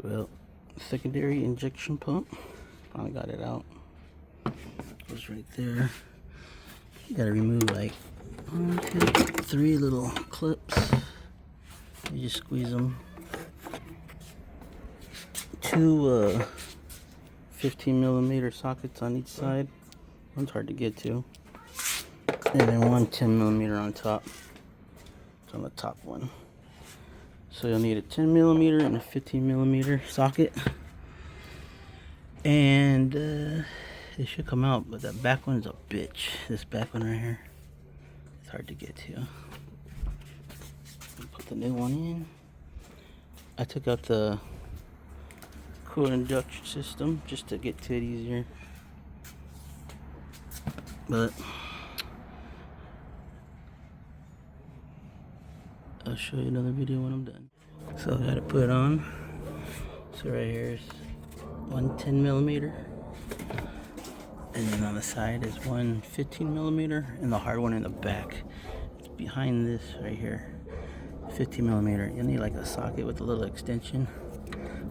Well, secondary injection pump. Finally got it out. Goes right there. You gotta remove like 1, 2, 3 little clips. You just squeeze them. 2 15mm sockets on each side. One's hard to get to. And then one 10mm on top. It's on the top one. So you'll need a 10mm and a 15mm socket. And it should come out, but that back one's a bitch. This back one right here. It's hard to get to. Put the new one in. I took out the coolant induction system just to get to it easier. But I'll show you another video when I'm done. So I gotta put it on. So right here is one 10mm, and then on the side is one 15mm, and the hard one in the back. It's behind this right here, 15mm. You'll need like a socket with a little extension.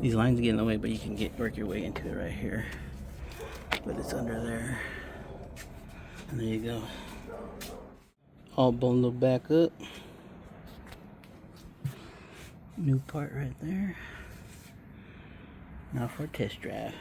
These lines get in the way, but you can work your way into it right here. But it's under there. And there you go. All bundled back up. New part right there. Now for a test drive.